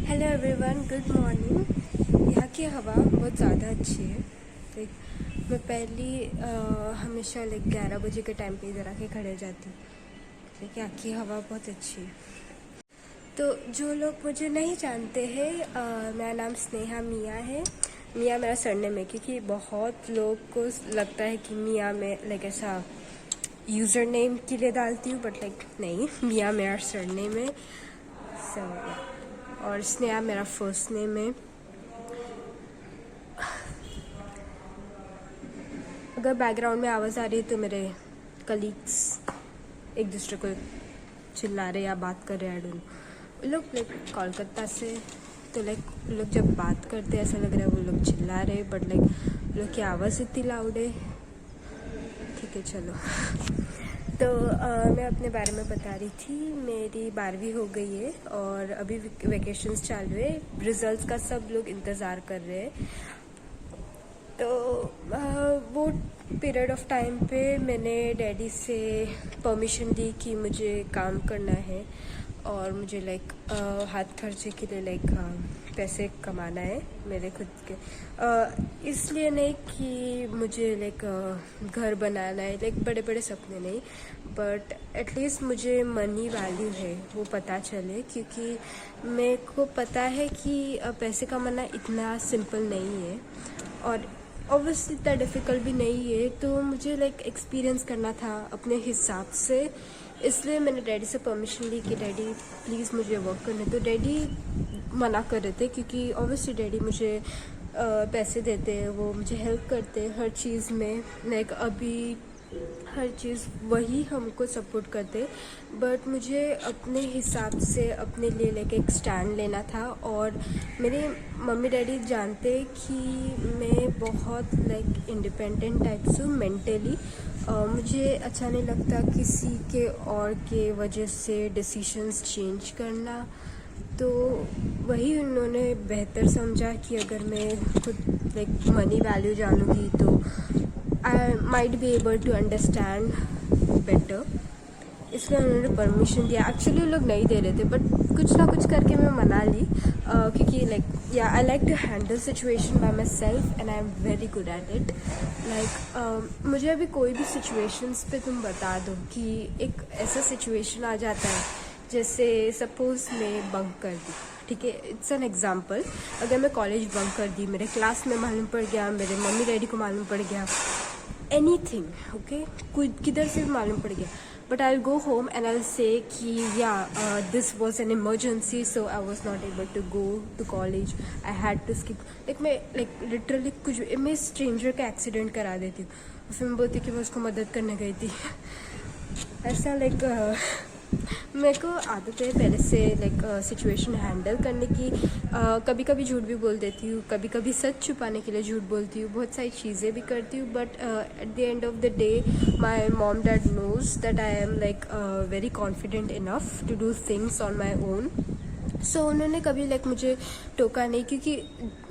Hello everyone, good morning. यहाँ की हवा बहुत ज़्यादा अच्छी है। लाइक मैं हमेशा 11 बजे के टाइम पे इधर आके खड़े जाती हूँ। लाइक यहाँ की हवा बहुत अच्छी है। तो जो लोग मुझे नहीं जानते हैं, मेरा नाम स्नेहा मिया है। मिया मेरा सरनेम है, क्योंकि बहुत लोग को लगता है कि मिया में ऐसा यूज़र नेम के लिए डालती हूँ, बट नहीं, मिया मेरा सरनेम है। और स्नेहा मेरा फर्स्ट नेम है। अगर बैकग्राउंड में आवाज़ आ रही है तो मेरे कलीग्स एक दूसरे को चिल्ला रहे या बात कर रहे हैं। आई डोंट नो, लोग कोलकाता से, तो लोग जब बात करते हैं ऐसा लग रहा है वो लोग चिल्ला रहे, बट लोग की आवाज़ इतनी लाउड है। ठीक है, चलो। तो मैं अपने बारे में बता रही थी। मेरी 12वीं हो गई है और अभी वेकेशंस चालू है। रिजल्ट्स का सब लोग इंतज़ार कर रहे हैं। तो वो पीरियड ऑफ टाइम पे मैंने डैडी से परमिशन ली कि मुझे काम करना है और मुझे हाथ खर्चे के लिए पैसे कमाना है मेरे खुद के। इसलिए नहीं कि मुझे घर बनाना है, बड़े बड़े सपने नहीं, बट एटलीस्ट मुझे मनी वैल्यू है वो पता चले। क्योंकि मेरे को पता है कि पैसे कमाना इतना सिंपल नहीं है और ऑब्वियसली इतना डिफ़िकल्ट भी नहीं है। तो मुझे एक्सपीरियंस करना था अपने हिसाब से, इसलिए मैंने डैडी से परमिशन ली कि डैडी प्लीज़ मुझे वर्क करने दो। डैडी मना कर रहे थे क्योंकि ऑब्वियसली डैडी मुझे पैसे देते हैं, वो मुझे हेल्प करते हैं हर चीज़ में। अभी हर चीज़ वही हमको सपोर्ट करते, बट मुझे अपने हिसाब से अपने लिए एक स्टैंड लेना था। और मेरे मम्मी डैडी जानते कि मैं बहुत इंडिपेंडेंट टाइप से हूँ मेंटली। मुझे अच्छा नहीं लगता किसी के और के वजह से डिसीजंस चेंज करना। तो वही उन्होंने बेहतर समझा कि अगर मैं खुद मनी वैल्यू जानूँगी तो I might be able to understand better, इसलिए उन्होंने परमिशन दिया। एक्चुअली लोग नहीं दे रहे थे, बट कुछ ना कुछ करके मैं मना ली। क्योंकि I like to handle situation by myself and I am very good at it. मुझे अभी कोई भी सिचुएशंस पे तुम बता दो कि एक ऐसा सिचुएशन आ जाता है, जैसे सपोज मैं बंक कर दी, ठीक है, इट्स एन एग्जाम्पल। अगर मैं कॉलेज बंक कर दी, मेरे क्लास में मालूम पड़ गया, मेरे मम्मी डैडी को मालूम पड़ गया, एनीथिंग, ओके, किधर से भी मालूम पड़ गया, but I will go home and I will say कि this was an emergency, so I was not able to go to college, I had to skip. मैं लिटरली मैं स्ट्रेंजर का एक्सीडेंट करा देती हूँ, फिर मैं बोलती कि मैं उसको मदद करने गई थी। ऐसा मेरे को आदत है पहले से सिचुएशन हैंडल करने की। कभी कभी झूठ भी बोल देती हूँ, कभी कभी सच छुपाने के लिए झूठ बोलती हूँ, बहुत सारी चीज़ें भी करती हूँ। But at the end of the day my mom dad knows that I am very confident enough to do things on my own. So उन्होंने कभी मुझे टोका नहीं, क्योंकि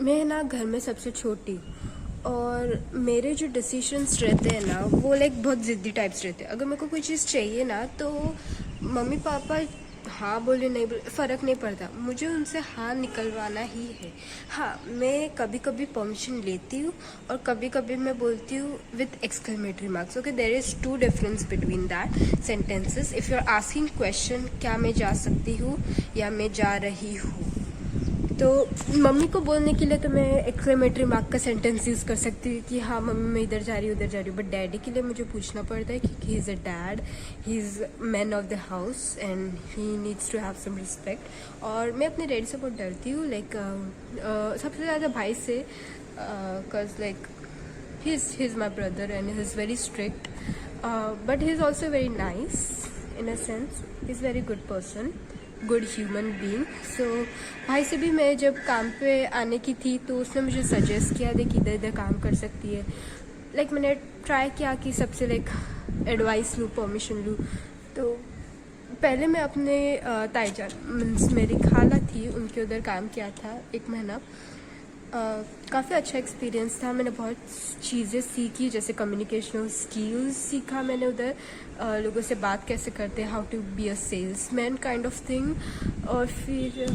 मैं ना घर में सबसे छोटी हूँ और मेरे जो डिसीजंस रहते हैं ना वो बहुत ज़िद्दी टाइप्स रहते हैं। अगर मेरे को कोई चीज़ चाहिए ना तो मम्मी पापा हाँ बोले नहीं बोले फ़र्क नहीं पड़ता, मुझे उनसे हाँ निकलवाना ही है। हाँ, मैं कभी कभी परमिशन लेती हूँ और कभी कभी मैं बोलती हूँ with exclamatory marks. Okay, there is two difference between that sentences. If you are asking question क्या मैं जा सकती हूँ या मैं जा रही हूँ, तो मम्मी को बोलने के लिए तो मैं एक्सक्लेमेटरी मार्क का सेंटेंस यूज़ कर सकती हूँ कि हाँ मम्मी मैं इधर जा रही हूँ उधर जा रही हूँ। बट डैडी के लिए मुझे पूछना पड़ता है क्योंकि he is a dad, he is man of the house and he needs to have some respect. और मैं अपने डैडी से बहुत डरती हूँ, सबसे ज़्यादा भाई से, because he is my brother and he is very strict, but he is also very nice in a sense, he is very good person, good human being. So भाई से भी मैं जब काम पे आने की थी तो उसने मुझे सजेस्ट किया कि इधर इधर काम कर सकती है। मैंने ट्राई किया कि सबसे एडवाइस लूँ, परमिशन लूँ। तो पहले मैं अपने ताईजान मीन्स मेरी खाला थी उनके उधर काम किया था 1 महीना। काफ़ी अच्छा एक्सपीरियंस था, मैंने बहुत चीज़ें सीखी, जैसे कम्युनिकेशनल स्किल्स सीखा मैंने उधर, लोगों से बात कैसे करते हैं, how to be a salesman kind of thing. और फिर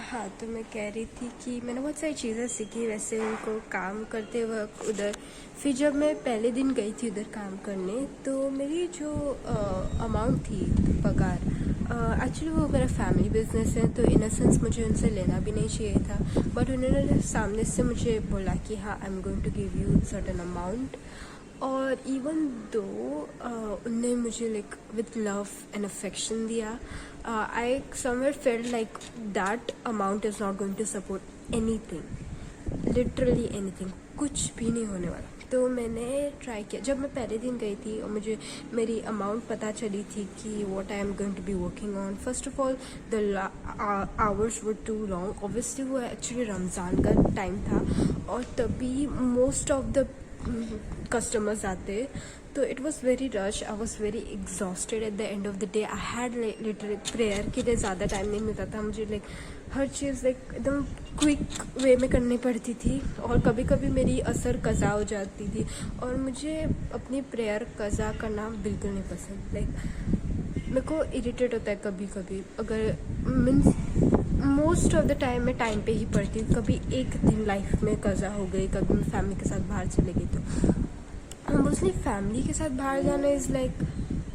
हाँ, तो मैं कह रही थी कि मैंने बहुत सारी चीज़ें सीखी वैसे उनको काम करते वक्त उधर। फिर जब मैं पहले दिन गई थी उधर काम करने, तो मेरी जो अमाउंट थी पगार, एक्चुअली वो मेरा फैमिली बिजनेस है, तो इन अ सेंस मुझे उनसे लेना भी नहीं चाहिए था, बट उन्होंने सामने से मुझे बोला कि हाँ, I am going to give you certain amount. और इवन दो उनने मुझे like with love and affection दिया, I somewhere felt like that amount is not going to support anything, literally anything, कुछ भी नहीं होने वाला। तो मैंने ट्राई किया। जब मैं पहले दिन गई थी और मुझे मेरी अमाउंट पता चली थी कि what I am going to be working on, first of all the hours were too long. Obviously वो एक्चुअली रमज़ान का टाइम था और तभी मोस्ट ऑफ द कस्टमर्स आते, तो it was very rush. I was very exhausted eight the end of the day. I had literally prayer के लिए ज़्यादा टाइम नहीं मिलता था मुझे, लाइक हर चीज़ लाइक एकदम क्विक वे में करनी पड़ती थी, और कभी कभी मेरी असर कज़ा हो जाती थी, और मुझे अपनी प्रेयर कज़ा करना बिल्कुल नहीं पसंद। लाइक मेरे को इरिटेट होता है कभी कभी, अगर means most of the time मैं टाइम पे ही पढ़ती हूँ। कभी एक दिन लाइफ में कज़ा हो गई, कभी मैं फैमिली के साथ बाहर चले गई, तो मोस्टली फैमिली के साथ बाहर जाना इज़ लाइक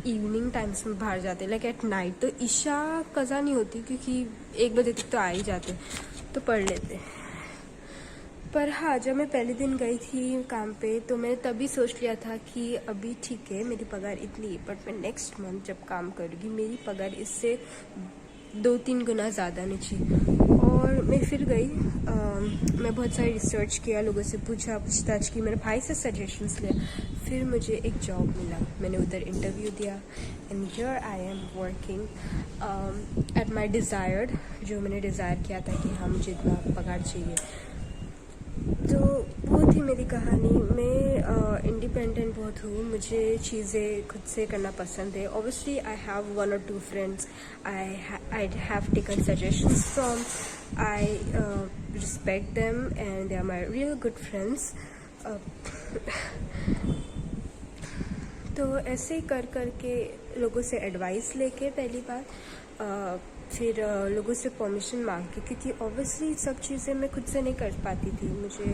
इवनिंग टाइम्स में बाहर जाते, लाइक एट नाइट। तो ईशा कज़ा नहीं होती क्योंकि 1 बजे तक तो आ ही जाते, तो पढ़ लेते। पर हाँ, जब मैं पहले दिन गई थी काम पे, तो मैंने तभी सोच लिया था कि अभी ठीक है मेरी पगार इतनी है, बट मैं नेक्स्ट मंथ जब काम करूँगी मेरी पगार इससे 2-3 गुना ज़्यादा नीचे। और मैं फिर गई, मैं बहुत सारी रिसर्च किया, लोगों से पूछताछ की, मेरे भाई से सजेशंस लिया, फिर मुझे एक जॉब मिला। मैंने उधर इंटरव्यू दिया and here I am working at my desired, जो मैंने डिज़ायर किया था कि हाँ मुझे इतना पगार चाहिए। तो वो थी मेरी कहानी। मैं इंडिपेंडेंट बहुत हूँ, मुझे चीज़ें खुद से करना पसंद है। Obviously I have 1 or 2 friends I have taken suggestions from, I respect them and they are my real good friends. तो ऐसे ही कर के लोगों से एडवाइस लेके पहली बार, फिर लोगों से परमिशन मांग के, क्योंकि ऑब्वियसली सब चीज़ें मैं खुद से नहीं कर पाती थी, मुझे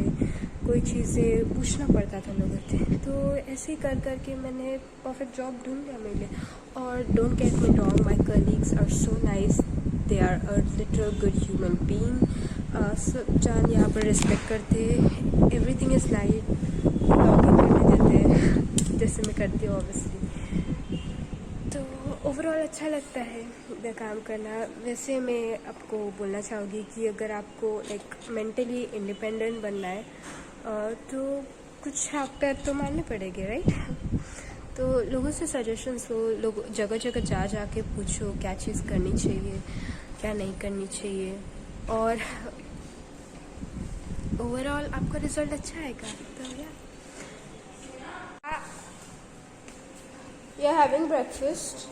कोई चीज़ें पूछना पड़ता था लोगों से। तो ऐसे ही कर के मैंने परफेक्ट जॉब ढूंढ लिया मेरे लिए। और don't get me wrong, my colleagues are so nice, they are a little good human being. सब जान यहाँ पर रिस्पेक्ट करते, एवरीथिंग इज़ लाइट, लॉगिंग करने देते हैं जैसे मैं करती हूँ ऑब्वियसली। तो ओवरऑल अच्छा लगता है इधर काम करना। वैसे मैं आपको बोलना चाहूँगी कि अगर आपको लाइक मेंटली इंडिपेंडेंट बनना है, तो कुछ हाथ पैर तो मारने पड़ेंगे, राइट। तो लोगों से सजेशंस लो, लोग जगह जगह जा के पूछो क्या चीज़ करनी चाहिए, क्या नहीं करनी चाहिए, और ओवरऑल आपका रिजल्ट अच्छा आएगा। तो you're having breakfast?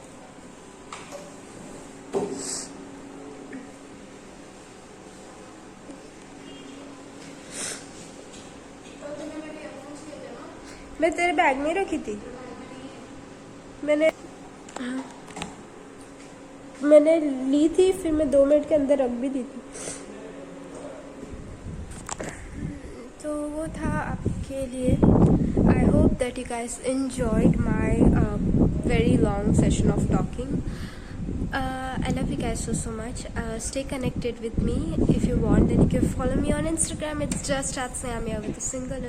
मैं तेरे बैग में रखी थी, मैंने ली थी, फिर मैं 2 मिनट के अंदर रख भी दी थी। तो वो था आपके लिए। I hope that you guys enjoyed my very long session of talking. I love you guys so much. Stay connected with me. If you want, then you can follow me on Instagram. It's just @Sayamia with a single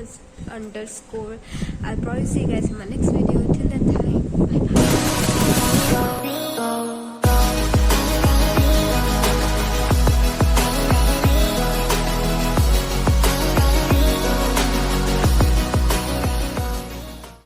underscore. I'll probably see you guys in my next video. Till that time, bye.